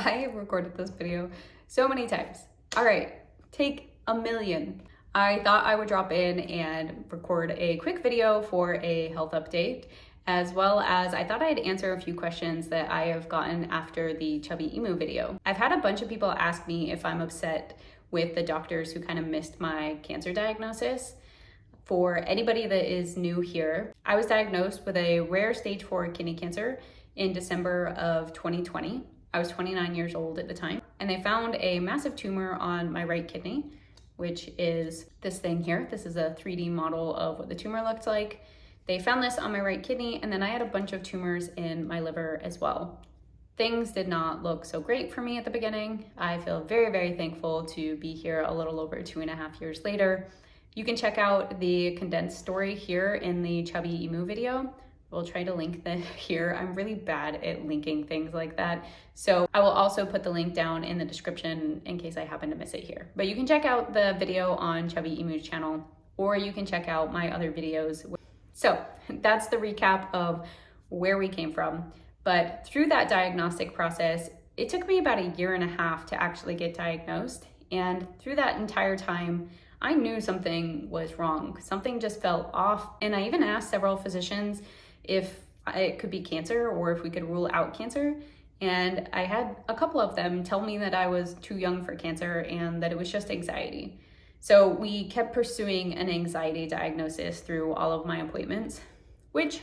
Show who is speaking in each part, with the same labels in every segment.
Speaker 1: I have recorded this video so many times. All right, take a million. I thought I would drop in and record a quick video for a health update, as well as I thought I'd answer a few questions that I have gotten after the chubby emu video. I've had a bunch of people ask me if I'm upset with the doctors who kind of missed my cancer diagnosis. For anybody that is new here, I was diagnosed with a rare stage 4 kidney cancer in December of 2020. I was 29 years old at the time, and they found a massive tumor on my right kidney, which is this thing here. This is a 3D model of what the tumor looked like. They found this on my right kidney, and then I had a bunch of tumors in my liver as well. Things did not look so great for me at the beginning. I feel very, very thankful to be here a little over 2.5 years later. You can check out the condensed story here in the chubby emu video. We'll try to link that here. I'm really bad at linking things like that. So I will also put the link down in the description in case I happen to miss it here. But you can check out the video on Chubby Emu's channel, or you can check out my other videos. So that's the recap of where we came from. But through that diagnostic process, it took me about 1.5 years to actually get diagnosed. And through that entire time, I knew something was wrong. Something just felt off. And I even asked several physicians if it could be cancer or if we could rule out cancer. And I had a couple of them tell me that I was too young for cancer and that it was just anxiety. So we kept pursuing an anxiety diagnosis through all of my appointments, which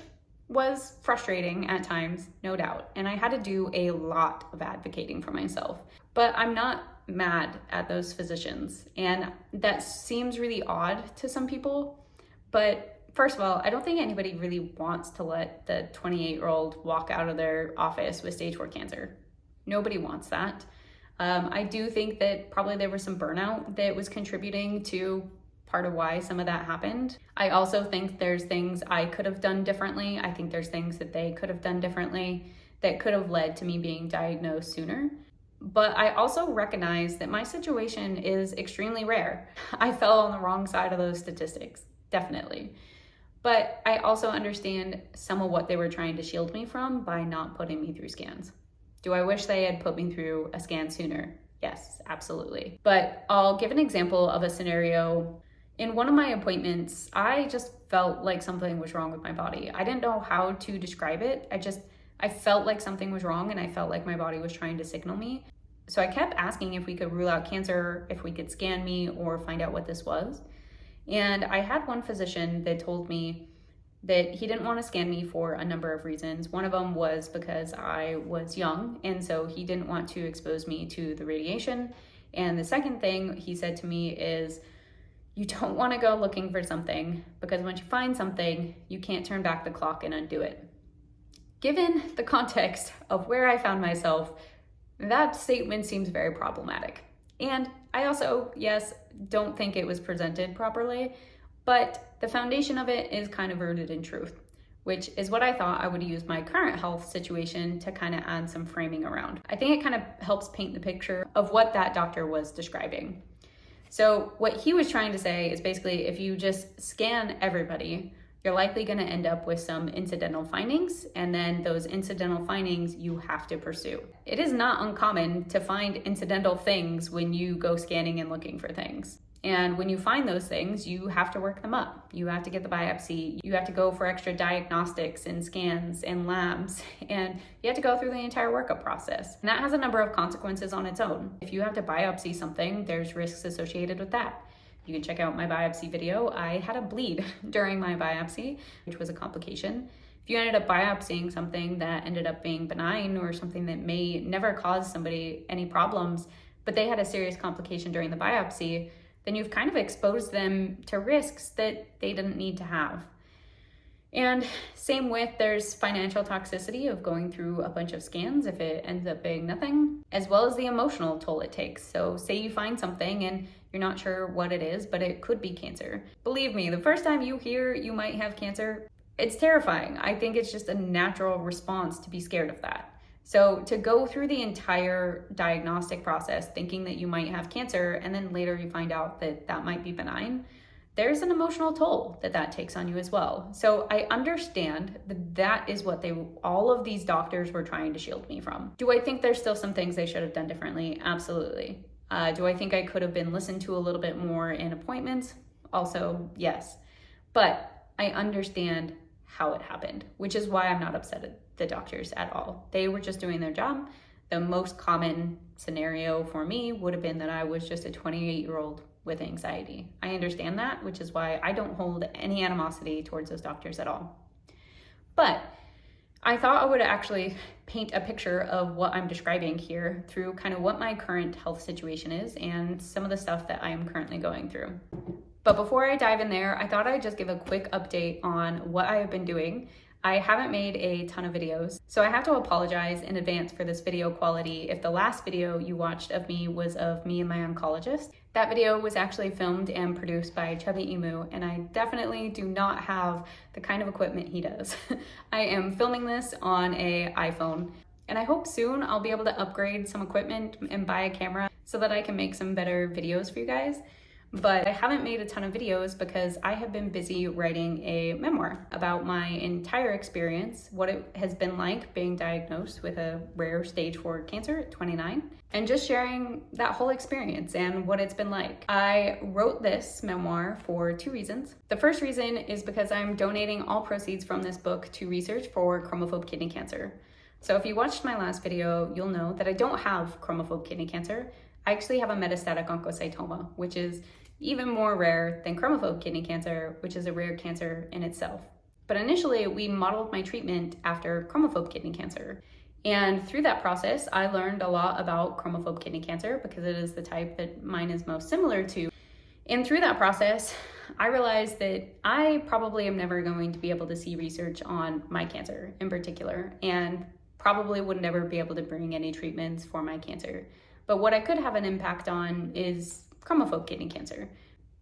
Speaker 1: was frustrating at times, no doubt. And I had to do a lot of advocating for myself. But I'm not mad at those physicians. And that seems really odd to some people. But first of all, I don't think anybody really wants to let the 28-year-old walk out of their office with stage 4 cancer. Nobody wants that. I do think that probably there was some burnout that was contributing to part of why some of that happened. I also think there's things I could have done differently. I think there's things that they could have done differently that could have led to me being diagnosed sooner. But I also recognize that my situation is extremely rare. I fell on the wrong side of those statistics, definitely. But I also understand some of what they were trying to shield me from by not putting me through scans. Do I wish they had put me through a scan sooner? Yes, absolutely. But I'll give an example of a scenario. In one of my appointments, I just felt like something was wrong with my body. I didn't know how to describe it. I felt like something was wrong, and I felt like my body was trying to signal me. So I kept asking if we could rule out cancer, if we could scan me or find out what this was. And I had one physician that told me that he didn't want to scan me for a number of reasons. One of them was because I was young, and so he didn't want to expose me to the radiation. And the second thing he said to me is, you don't want to go looking for something, because once you find something, you can't turn back the clock and undo it. Given the context of where I found myself, that statement seems very problematic. And I also, yes, don't think it was presented properly, but the foundation of it is kind of rooted in truth, which is what I thought I would use my current health situation to kind of add some framing around. I think it kind of helps paint the picture of what that doctor was describing. So what he was trying to say is basically, if you just scan everybody, you're likely going to end up with some incidental findings, and then those incidental findings you have to pursue. It is not uncommon to find incidental things when you go scanning and looking for things. And when you find those things, you have to work them up. You have to get the biopsy. You have to go for extra diagnostics and scans and labs, and you have to go through the entire workup process. And that has a number of consequences on its own. If you have to biopsy something, there's risks associated with that. You can check out my biopsy video. I had a bleed during my biopsy, which was a complication. If you ended up biopsying something that ended up being benign or something that may never cause somebody any problems, but they had a serious complication during the biopsy, then you've kind of exposed them to risks that they didn't need to have. And same with, there's financial toxicity of going through a bunch of scans if it ends up being nothing, as well as the emotional toll it takes. So say you find something and you're not sure what it is, but it could be cancer. Believe me, the first time you hear you might have cancer, it's terrifying. I think it's just a natural response to be scared of that. So to go through the entire diagnostic process thinking that you might have cancer, and then later you find out that that might be benign, there's an emotional toll that takes on you as well. So I understand that is what all of these doctors were trying to shield me from. Do I think there's still some things they should have done differently? Absolutely. Do I think I could have been listened to a little bit more in appointments? Also, yes. But I understand how it happened, which is why I'm not upset at the doctors at all. They were just doing their job. The most common scenario for me would have been that I was just a 28-year-old with anxiety. I understand that, which is why I don't hold any animosity towards those doctors at all. But I thought I would actually paint a picture of what I'm describing here through kind of what my current health situation is and some of the stuff that I am currently going through. But before I dive in there, I thought I'd just give a quick update on what I have been doing. I haven't made a ton of videos, so I have to apologize in advance for this video quality if the last video you watched of me was of me and my oncologist. That video was actually filmed and produced by Chubby Emu, and I definitely do not have the kind of equipment he does. I am filming this on an iPhone, and I hope soon I'll be able to upgrade some equipment and buy a camera so that I can make some better videos for you guys. But I haven't made a ton of videos because I have been busy writing a memoir about my entire experience, what it has been like being diagnosed with a rare stage 4 cancer at 29, and just sharing that whole experience and what it's been like. I wrote this memoir for 2 reasons. The first reason is because I'm donating all proceeds from this book to research for chromophobe kidney cancer. So if you watched my last video, you'll know that I don't have chromophobe kidney cancer. I actually have a metastatic oncocytoma, which is even more rare than chromophobe kidney cancer, which is a rare cancer in itself. But initially, we modeled my treatment after chromophobe kidney cancer. And through that process, I learned a lot about chromophobe kidney cancer because it is the type that mine is most similar to. And through that process, I realized that I probably am never going to be able to see research on my cancer in particular, and probably would never be able to bring any treatments for my cancer. But what I could have an impact on is chromophobe kidney cancer,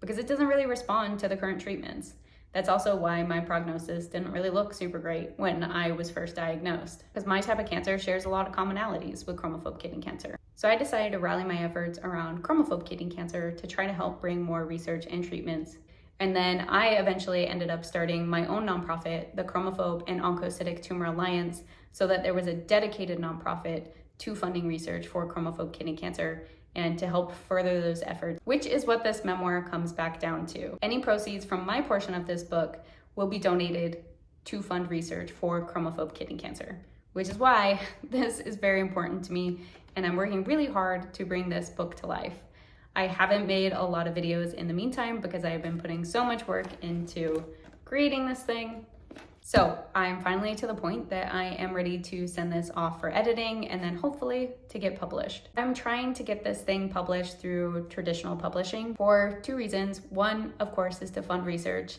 Speaker 1: because it doesn't really respond to the current treatments. That's also why my prognosis didn't really look super great when I was first diagnosed, because my type of cancer shares a lot of commonalities with chromophobe kidney cancer. So I decided to rally my efforts around chromophobe kidney cancer to try to help bring more research and treatments. And then I eventually ended up starting my own nonprofit, the Chromophobe and Oncocytic Tumor Alliance, so that there was a dedicated nonprofit to funding research for chromophobe kidney cancer and to help further those efforts, which is what this memoir comes back down to. Any proceeds from my portion of this book will be donated to fund research for chromophobe kidney cancer, which is why this is very important to me, and I'm working really hard to bring this book to life. I haven't made a lot of videos in the meantime because I have been putting so much work into creating this thing. So I'm finally to the point that I am ready to send this off for editing and then hopefully to get published. I'm trying to get this thing published through traditional publishing for 2 reasons. One, of course, is to fund research.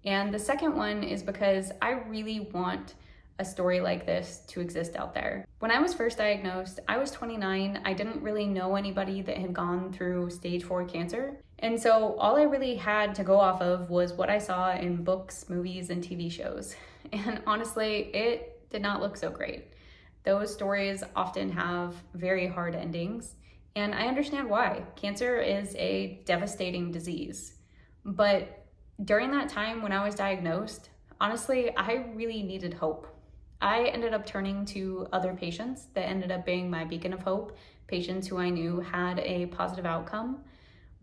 Speaker 1: And the second one is because I really want a story like this to exist out there. When I was first diagnosed, I was 29. I didn't really know anybody that had gone through stage 4 cancer. And so all I really had to go off of was what I saw in books, movies, and TV shows. And honestly, it did not look so great. Those stories often have very hard endings, and I understand why. Cancer is a devastating disease. But during that time when I was diagnosed, honestly, I really needed hope. I ended up turning to other patients that ended up being my beacon of hope, patients who I knew had a positive outcome.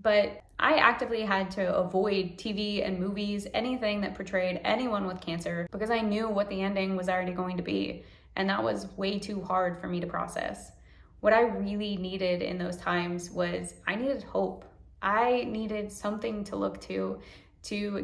Speaker 1: But I actively had to avoid TV and movies, anything that portrayed anyone with cancer, because I knew what the ending was already going to be. And that was way too hard for me to process. What I really needed in those times was I needed hope. I needed something to look to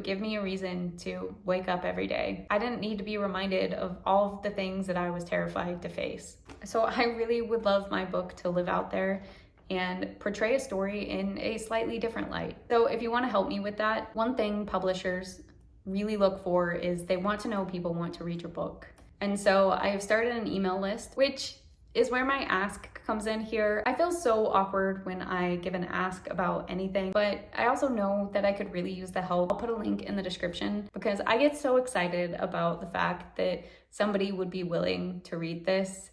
Speaker 1: give me a reason to wake up every day. I didn't need to be reminded of all of the things that I was terrified to face. So I really would love my book to live out there and portray a story in a slightly different light. So if you want to help me with that, one thing publishers really look for is they want to know people want to read your book. And so I have started an email list, which is where my ask comes in here. I feel so awkward when I give an ask about anything, but I also know that I could really use the help. I'll put a link in the description because I get so excited about the fact that somebody would be willing to read this.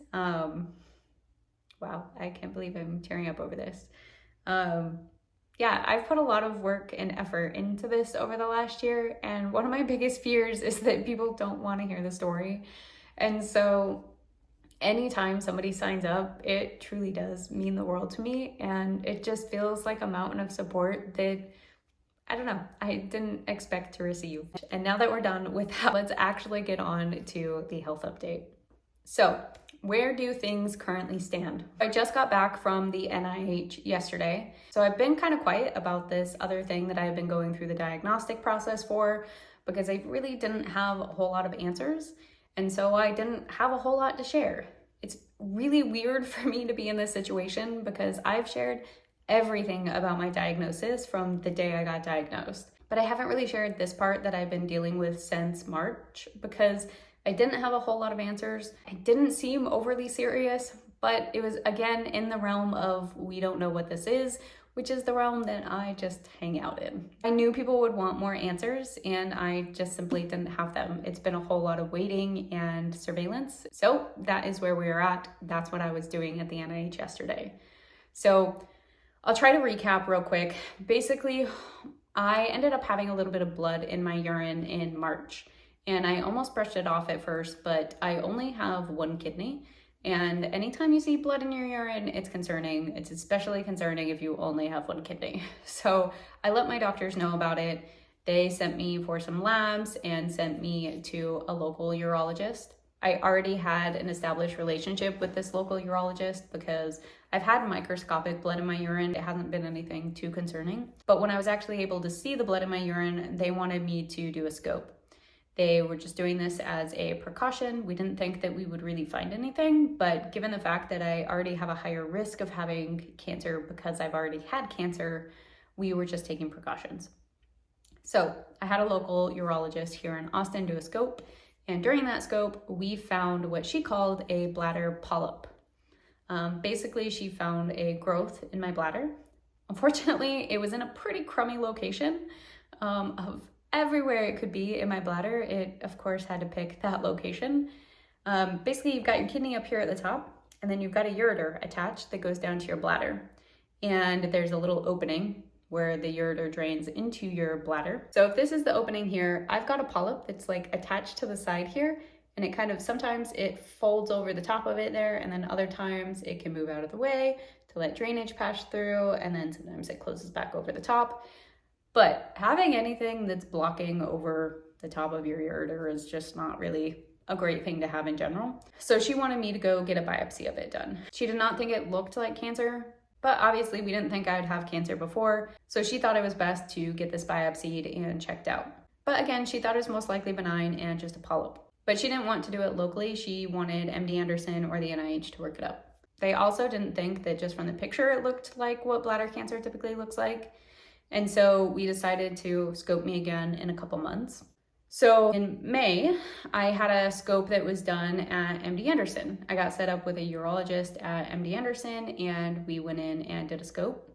Speaker 1: Wow, I can't believe I'm tearing up over this. Yeah, I've put a lot of work and effort into this over the last year, and one of my biggest fears is that people don't want to hear the story. And so anytime somebody signs up, it truly does mean the world to me, and it just feels like a mountain of support that, I don't know, I didn't expect to receive. And now that we're done with that, let's actually get on to the health update. So, where do things currently stand? I just got back from the NIH yesterday, so I've been kind of quiet about this other thing that I've been going through the diagnostic process for, because I really didn't have a whole lot of answers, and so I didn't have a whole lot to share. It's really weird for me to be in this situation because I've shared everything about my diagnosis from the day I got diagnosed, but I haven't really shared this part that I've been dealing with since March because I didn't have a whole lot of answers. I didn't seem overly serious, but it was again in the realm of we don't know what this is, which is the realm that I just hang out in. I knew people would want more answers and I just simply didn't have them. It's been a whole lot of waiting and surveillance. So that is where we are at. That's what I was doing at the NIH yesterday. So I'll try to recap real quick. Basically, I ended up having a little bit of blood in my urine in March. And I almost brushed it off at first, but I only have one kidney. And anytime you see blood in your urine, it's concerning. It's especially concerning if you only have one kidney. So I let my doctors know about it. They sent me for some labs and sent me to a local urologist. I already had an established relationship with this local urologist because I've had microscopic blood in my urine. It hasn't been anything too concerning. But when I was actually able to see the blood in my urine, they wanted me to do a scope. They were just doing this as a precaution. We didn't think that we would really find anything, but given the fact that I already have a higher risk of having cancer because I've already had cancer, we were just taking precautions. So I had a local urologist here in Austin do a scope, and during that scope, we found what she called a bladder polyp. Basically, she found a growth in my bladder. Unfortunately, it was in a pretty crummy location of everywhere it could be in my bladder. It, of course, had to pick that location. Basically, you've got your kidney up here at the top, and then you've got a ureter attached that goes down to your bladder. And there's a little opening where the ureter drains into your bladder. So if this is the opening here, I've got a polyp that's like attached to the side here, and it kind of, sometimes it folds over the top of it there, and then other times it can move out of the way to let drainage pass through, and then sometimes it closes back over the top. But having anything that's blocking over the top of your ureter is just not really a great thing to have in general. So she wanted me to go get a biopsy of it done. She did not think it looked like cancer, but obviously we didn't think I'd have cancer before. So she thought it was best to get this biopsied and checked out. But again, she thought it was most likely benign and just a polyp. But she didn't want to do it locally. She wanted MD Anderson or the NIH to work it up. They also didn't think that just from the picture it looked like what bladder cancer typically looks like. And so we decided to scope me again in a couple months. So in May, I had a scope that was done at MD Anderson. I got set up with a urologist at MD Anderson and we went in and did a scope.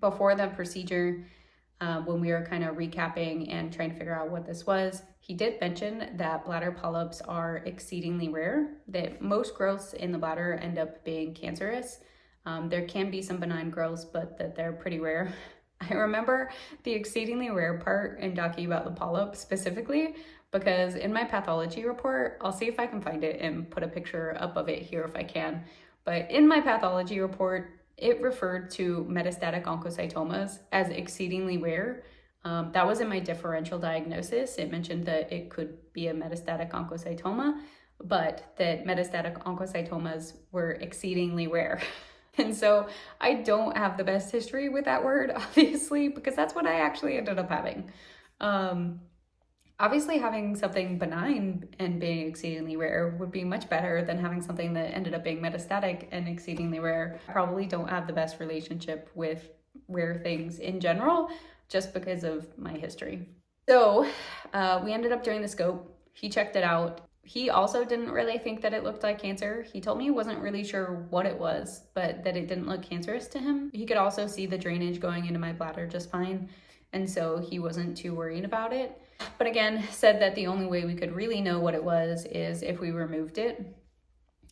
Speaker 1: Before the procedure, when we were kind of recapping and trying to figure out what this was, he did mention that bladder polyps are exceedingly rare, that most growths in the bladder end up being cancerous. There can be some benign growths, but that they're pretty rare. I remember the exceedingly rare part in talking about the polyp specifically because in my pathology report, I'll see if I can find it and put a picture up of it here if I can. But in my pathology report, it referred to metastatic oncocytomas as exceedingly rare. That was in my differential diagnosis. It mentioned that it could be a metastatic oncocytoma, but that metastatic oncocytomas were exceedingly rare. And so I don't have the best history with that word, obviously, because that's what I actually ended up having. Obviously, having something benign and being exceedingly rare would be much better than having something that ended up being metastatic and exceedingly rare. I probably don't have the best relationship with rare things in general, just because of my history. So we ended up doing the scope. He checked it out. He also didn't really think that it looked like cancer. He told me he wasn't really sure what it was, but that it didn't look cancerous to him. He could also see the drainage going into my bladder just fine, and so he wasn't too worried about it. But again, said that the only way we could really know what it was is if we removed it.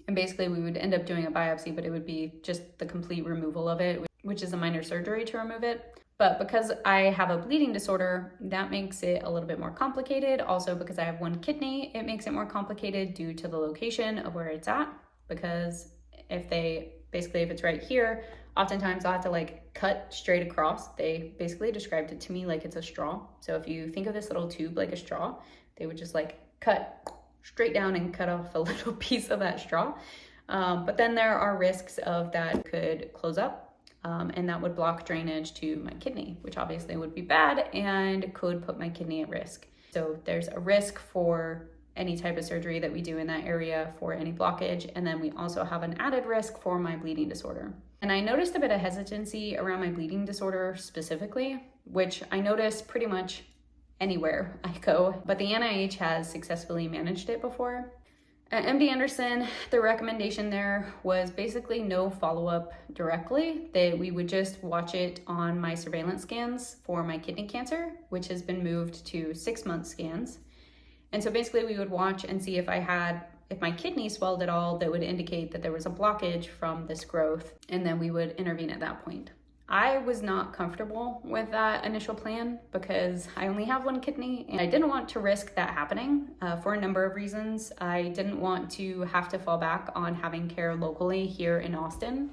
Speaker 1: And basically we would end up doing a biopsy, but it would be just the complete removal of it, which is a minor surgery to remove it. But because I have a bleeding disorder, that makes it a little bit more complicated. Also, because I have one kidney, it makes it more complicated due to the location of where it's at. Because if it's right here, oftentimes I'll have to like cut straight across. They basically described it to me like it's a straw. So if you think of this little tube like a straw, they would just like cut straight down and cut off a little piece of that straw. But then there are risks of that could close up, and that would block drainage to my kidney, which obviously would be bad and could put my kidney at risk. So there's a risk for any type of surgery that we do in that area for any blockage. And then we also have an added risk for my bleeding disorder. And I noticed a bit of hesitancy around my bleeding disorder specifically, which I notice pretty much anywhere I go, but the NIH has successfully managed it before. At MD Anderson, the recommendation there was basically no follow-up directly, that we would just watch it on my surveillance scans for my kidney cancer, which has been moved to 6-month scans. And so basically we would watch and see if my kidney swelled at all, that would indicate that there was a blockage from this growth, and then we would intervene at that point. I was not comfortable with that initial plan because I only have one kidney and I didn't want to risk that happening for a number of reasons. I didn't want to have to fall back on having care locally here in Austin.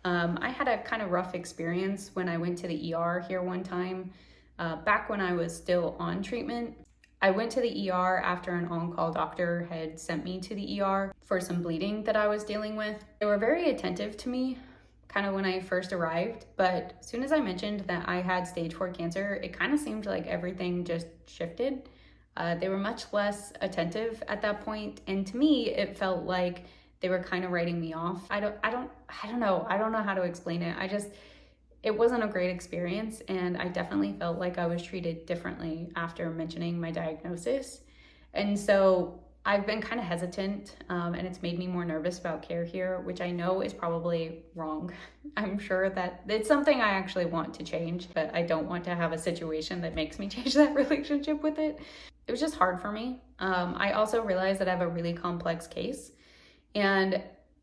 Speaker 1: I had a kind of rough experience when I went to the ER here one time, back when I was still on treatment. I went to the ER after an on-call doctor had sent me to the ER for some bleeding that I was dealing with. They were very attentive to me kind of when I first arrived, but as soon as I mentioned that I had stage 4 cancer, it kind of seemed like everything just shifted. They were much less attentive at that point, and to me, it felt like they were kind of writing me off. I don't know how to explain it. It wasn't a great experience, and I definitely felt like I was treated differently after mentioning my diagnosis. And so I've been kind of hesitant, and it's made me more nervous about care here, which I know is probably wrong. I'm sure that it's something I actually want to change, but I don't want to have a situation that makes me change that relationship with it. It was just hard for me. I also realized that I have a really complex case, and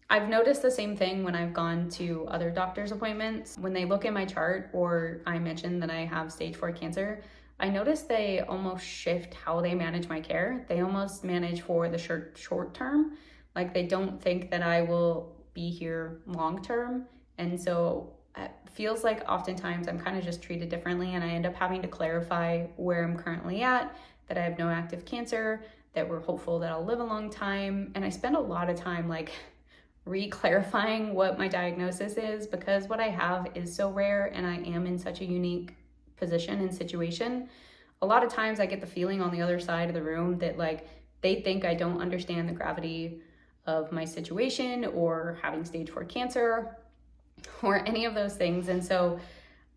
Speaker 1: I've noticed the same thing when I've gone to other doctor's appointments. When they look at my chart or I mention that I have stage 4 cancer, I notice they almost shift how they manage my care. They almost manage for the short term. Like they don't think that I will be here long term. And so it feels like oftentimes I'm kind of just treated differently, and I end up having to clarify where I'm currently at, that I have no active cancer, that we're hopeful that I'll live a long time. And I spend a lot of time like re-clarifying what my diagnosis is, because what I have is so rare and I am in such a unique position and situation. A lot of times I get the feeling on the other side of the room that like they think I don't understand the gravity of my situation or having stage 4 cancer or any of those things. And so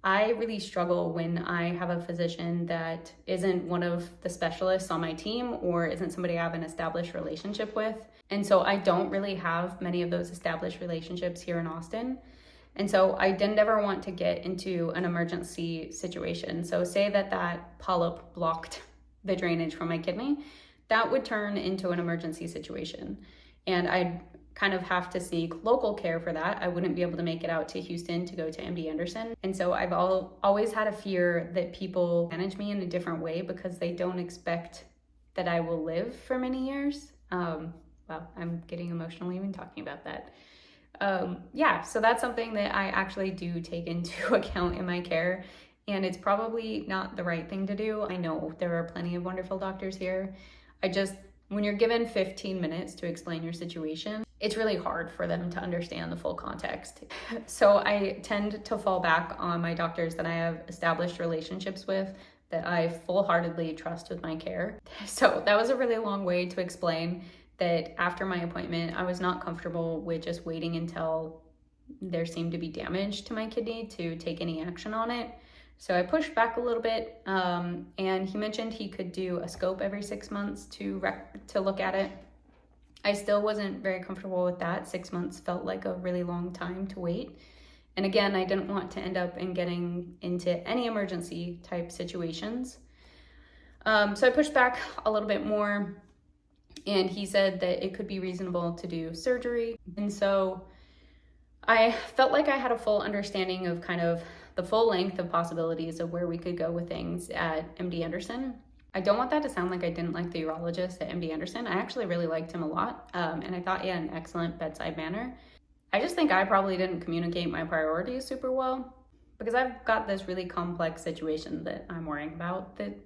Speaker 1: I really struggle when I have a physician that isn't one of the specialists on my team or isn't somebody I have an established relationship with. And so I don't really have many of those established relationships here in Austin. And so I didn't ever want to get into an emergency situation. So say that polyp blocked the drainage from my kidney, that would turn into an emergency situation. And I'd kind of have to seek local care for that. I wouldn't be able to make it out to Houston to go to MD Anderson. And so I've always had a fear that people manage me in a different way because they don't expect that I will live for many years. Wow, I'm getting emotional even talking about that. So that's something that I actually do take into account in my care, and it's probably not the right thing to do. I know there are plenty of wonderful doctors here. When you're given 15 minutes to explain your situation, it's really hard for them to understand the full context. So I tend to fall back on my doctors that I have established relationships with, that I full-heartedly trust with my care. So that was a really long way to explain that after my appointment, I was not comfortable with just waiting until there seemed to be damage to my kidney to take any action on it. So I pushed back a little bit, and he mentioned he could do a scope every 6 months to look at it. I still wasn't very comfortable with that. 6 months felt like a really long time to wait. And again, I didn't want to end up in getting into any emergency type situations. So I pushed back a little bit more, and he said that it could be reasonable to do surgery. And so I felt like I had a full understanding of kind of the full length of possibilities of where we could go with things at MD Anderson. I don't want that to sound like I didn't like the urologist at MD Anderson. I actually really liked him a lot, and I thought he had an excellent bedside manner. I just think I probably didn't communicate my priorities super well, because I've got this really complex situation that I'm worrying about that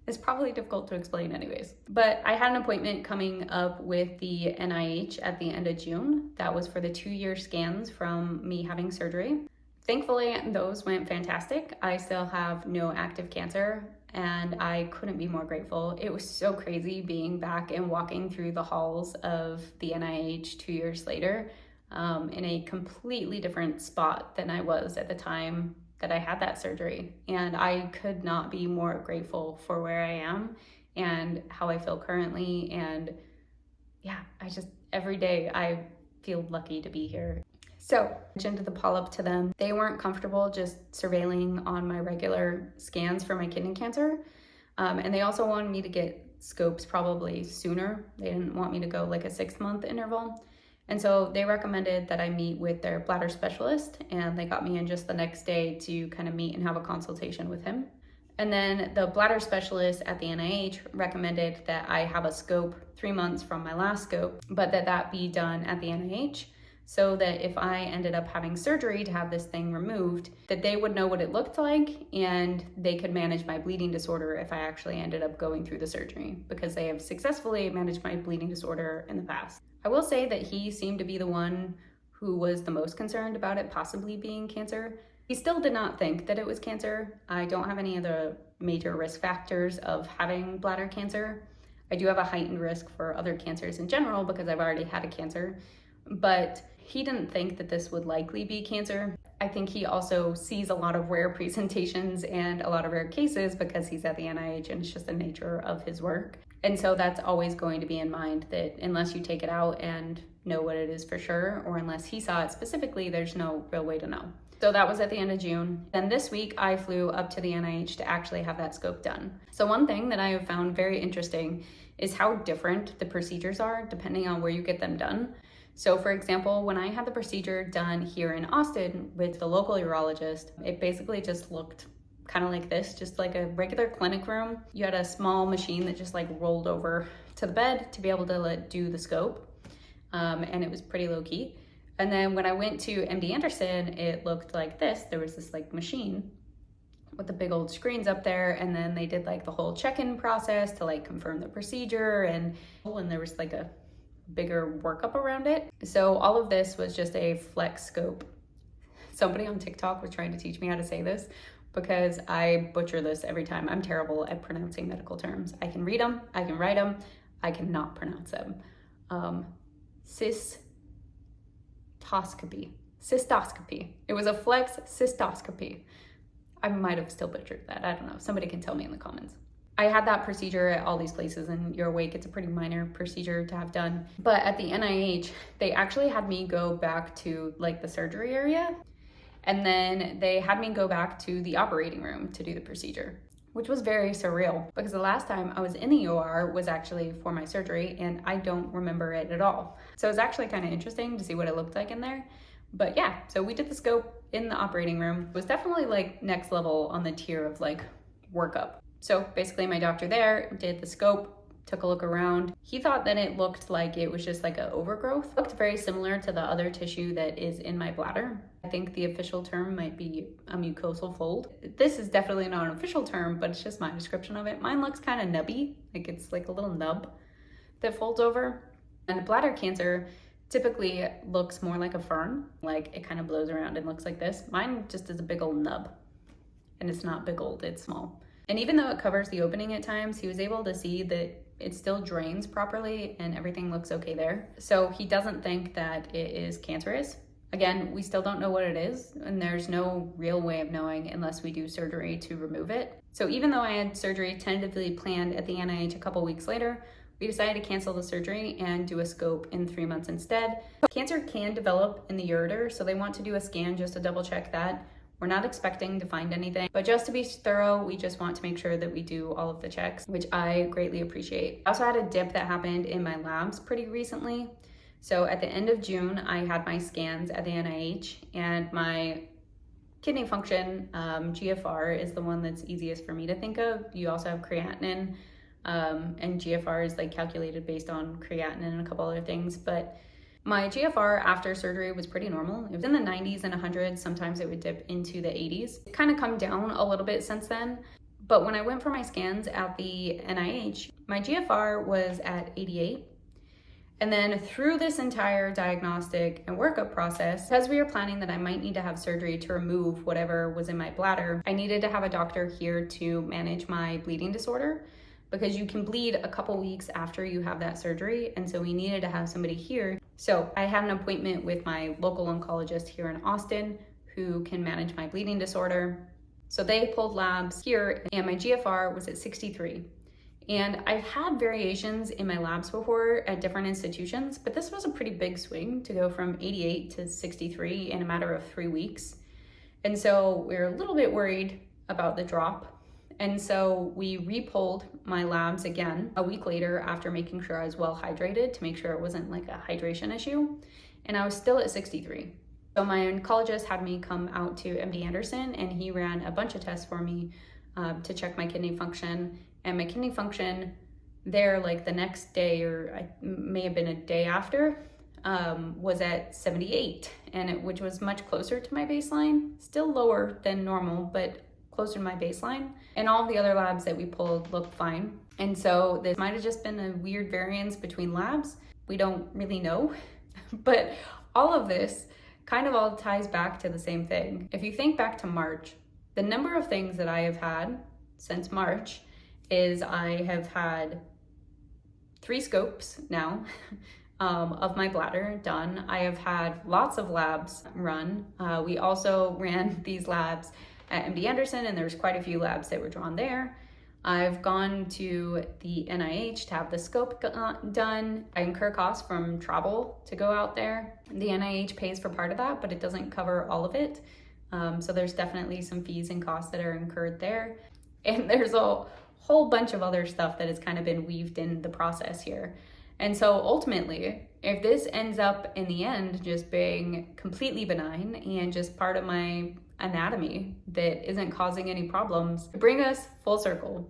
Speaker 1: is probably difficult to explain anyways. But I had an appointment coming up with the NIH at the end of June. That was for the 2-year scans from me having surgery. Thankfully, those went fantastic. I still have no active cancer, and I couldn't be more grateful. It was so crazy being back and walking through the halls of the NIH 2 years later, in a completely different spot than I was at the time that I had that surgery. And I could not be more grateful for where I am and how I feel currently. And yeah, every day I feel lucky to be here. So I mentioned the polyp to them. They weren't comfortable just surveilling on my regular scans for my kidney cancer. And they also wanted me to get scopes probably sooner. They didn't want me to go like a 6-month interval. And so they recommended that I meet with their bladder specialist, and they got me in just the next day to kind of meet and have a consultation with him. And then the bladder specialist at the NIH recommended that I have a scope 3 months from my last scope, but that be done at the NIH, so that if I ended up having surgery to have this thing removed, that they would know what it looked like and they could manage my bleeding disorder if I actually ended up going through the surgery, because they have successfully managed my bleeding disorder in the past. I will say that he seemed to be the one who was the most concerned about it possibly being cancer. He still did not think that it was cancer. I don't have any of the major risk factors of having bladder cancer. I do have a heightened risk for other cancers in general because I've already had a cancer, but he didn't think that this would likely be cancer. I think he also sees a lot of rare presentations and a lot of rare cases because he's at the NIH and it's just the nature of his work. And so that's always going to be in mind, that unless you take it out and know what it is for sure, or unless he saw it specifically, there's no real way to know. So that was at the end of June. Then this week I flew up to the NIH to actually have that scope done. So one thing that I have found very interesting is how different the procedures are depending on where you get them done. So for example, when I had the procedure done here in Austin with the local urologist, it basically just looked kind of like this, just like a regular clinic room. You had a small machine that just like rolled over to the bed to be able to do the scope. And it was pretty low key. And then when I went to MD Anderson, it looked like this. There was this like machine with the big old screens up there. And then they did like the whole check-in process to like confirm the procedure. And there was like a bigger workup around it. So all of this was just a flex scope. Somebody on TikTok was trying to teach me how to say this because I butcher this every time. I'm terrible at pronouncing medical terms. I can read them, I can write them, I cannot pronounce them. Cystoscopy. It was a flex cystoscopy. I might have still butchered that. I don't know. Somebody can tell me in the comments. I had that procedure at all these places, and you're awake. It's a pretty minor procedure to have done. But at the NIH, they actually had me go back to like the surgery area. And then they had me go back to the operating room to do the procedure, which was very surreal because the last time I was in the OR was actually for my surgery and I don't remember it at all. So it was actually kind of interesting to see what it looked like in there. But yeah, so we did the scope in the operating room. It was definitely like next level on the tier of like workup. So basically my doctor there did the scope, took a look around. He thought that it looked like it was just like an overgrowth. It looked very similar to the other tissue that is in my bladder. I think the official term might be a mucosal fold. This is definitely not an official term, but it's just my description of it. Mine looks kind of nubby, like it's like a little nub that folds over. And bladder cancer typically looks more like a fern, like it kind of blows around and looks like this. Mine just is a big old nub, and it's not big old, it's small. And even though it covers the opening at times, he was able to see that it still drains properly and everything looks okay there. So he doesn't think that it is cancerous. Again, we still don't know what it is, and there's no real way of knowing unless we do surgery to remove it. So even though I had surgery tentatively planned at the NIH a couple weeks later, we decided to cancel the surgery and do a scope in 3 months instead. Cancer can develop in the ureter, so they want to do a scan just to double check that. We're not expecting to find anything, but just to be thorough, we just want to make sure that we do all of the checks, which I greatly appreciate. I also had a dip that happened in my labs pretty recently. So at the end of June, I had my scans at the NIH and my kidney function, GFR is the one that's easiest for me to think of. You also have creatinine, and GFR is like calculated based on creatinine and a couple other things. But my GFR after surgery was pretty normal. It was in the 90s and 100s. Sometimes it would dip into the 80s. It kind of come down a little bit since then. But when I went for my scans at the NIH, my GFR was at 88. And then through this entire diagnostic and workup process, because we were planning that I might need to have surgery to remove whatever was in my bladder, I needed to have a doctor here to manage my bleeding disorder, because you can bleed a couple weeks after you have that surgery. And so we needed to have somebody here. So I had an appointment with my local oncologist here in Austin who can manage my bleeding disorder. So they pulled labs here and my GFR was at 63. And I've had variations in my labs before at different institutions, but this was a pretty big swing to go from 88 to 63 in a matter of 3 weeks. And so we were a little bit worried about the drop. And so we re-pulled my labs again a week later after making sure I was well hydrated to make sure it wasn't like a hydration issue. And I was still at 63. So my oncologist had me come out to MD Anderson and he ran a bunch of tests for me to check my kidney function. And my kidney function there, like the next day, or I may have been a day after, was at 78, which was much closer to my baseline. Still lower than normal, but closer to my baseline. And all the other labs that we pulled looked fine. And so this might have just been a weird variance between labs. We don't really know. But all of this kind of all ties back to the same thing. If you think back to March, the number of things that I have had since March is I have had 3 scopes now of my bladder done. I have had lots of labs run. We also ran these labs at MD Anderson and there's quite a few labs that were drawn there. I've gone to the NIH to have the scope done. I incur costs from travel to go out there. The NIH pays for part of that, but it doesn't cover all of it. So there's definitely some fees and costs that are incurred there. And there's a whole bunch of other stuff that has kind of been weaved in the process here. And so ultimately, if this ends up in the end just being completely benign and just part of my anatomy that isn't causing any problems, bring us full circle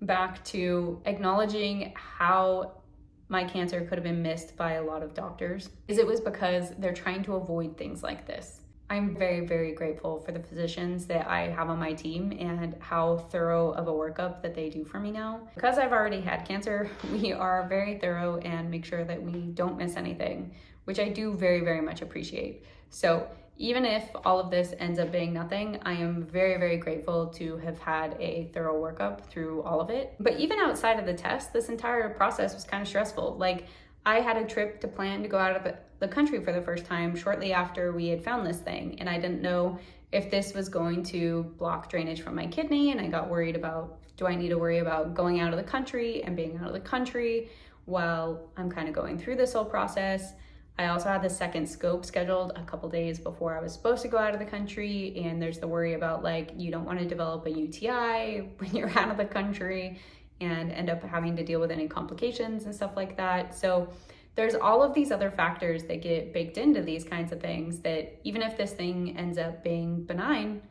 Speaker 1: back to acknowledging how my cancer could have been missed by a lot of doctors, is it was because they're trying to avoid things like this. I'm very, very grateful for the physicians that I have on my team and how thorough of a workup that they do for me now. Because I've already had cancer, we are very thorough and make sure that we don't miss anything, which I do very, very much appreciate. So even if all of this ends up being nothing, I am very, very grateful to have had a thorough workup through all of it. But even outside of the test, this entire process was kind of stressful. Like, I had a trip to plan to go out of the country for the first time shortly after we had found this thing. And I didn't know if this was going to block drainage from my kidney. And I got worried about, do I need to worry about going out of the country and being out of the country while I'm kind of going through this whole process? I also had the second scope scheduled a couple days before I was supposed to go out of the country. And there's the worry about, like, you don't want to develop a UTI when you're out of the country and end up having to deal with any complications and stuff like that. So there's all of these other factors that get baked into these kinds of things that even if this thing ends up being benign,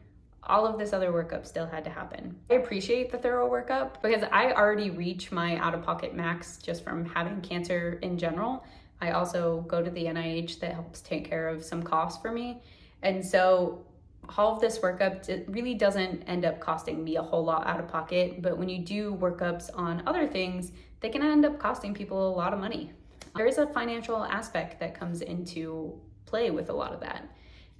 Speaker 1: all of this other workup still had to happen. I appreciate the thorough workup because I already reach my out-of-pocket max just from having cancer in general. I also go to the NIH that helps take care of some costs for me. And so all of this workup, it really doesn't end up costing me a whole lot out of pocket, but when you do workups on other things, they can end up costing people a lot of money. There is a financial aspect that comes into play with a lot of that.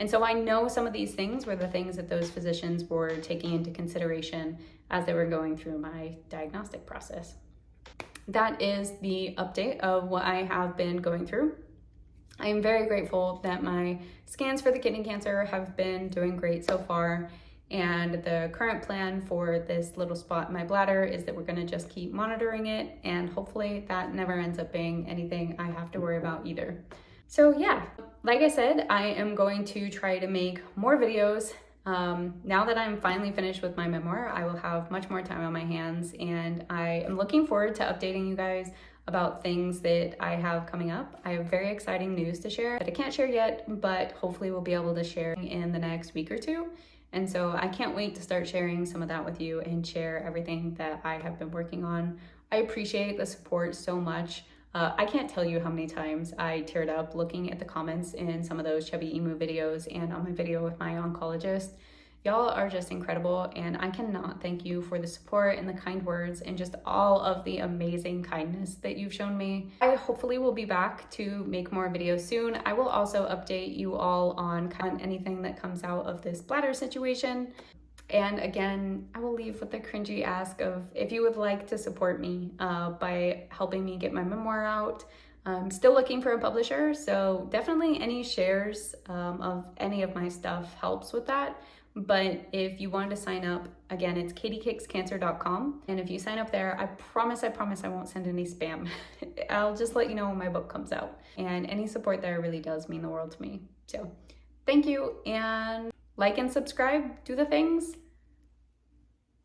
Speaker 1: And so I know some of these things were the things that those physicians were taking into consideration as they were going through my diagnostic process. That is the update of what I have been going through. I am very grateful that my scans for the kidney cancer have been doing great so far. And the current plan for this little spot in my bladder is that we're gonna just keep monitoring it, and hopefully that never ends up being anything I have to worry about either. So yeah, like I said, I am going to try to make more videos. Now that I'm finally finished with my memoir, I will have much more time on my hands, and I am looking forward to updating you guys about things that I have coming up. I have very exciting news to share that I can't share yet, but hopefully we'll be able to share in the next week or two. And so I can't wait to start sharing some of that with you and share everything that I have been working on. I appreciate the support so much. I can't tell you how many times I teared up looking at the comments in some of those Chubby Emu videos and on my video with my oncologist. Y'all are just incredible, and I cannot thank you for the support and the kind words and just all of the amazing kindness that you've shown me. I hopefully will be back to make more videos soon. I will also update you all on anything that comes out of this bladder situation. And again, I will leave with the cringy ask of if you would like to support me by helping me get my memoir out. I'm still looking for a publisher, so definitely any shares of any of my stuff helps with that. But if you wanted to sign up, again, it's katiekickscancer.com. And if you sign up there, I promise I won't send any spam. I'll just let you know when my book comes out. And any support there really does mean the world to me. So thank you, and like and subscribe, do the things.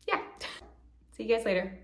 Speaker 1: Yeah. See you guys later.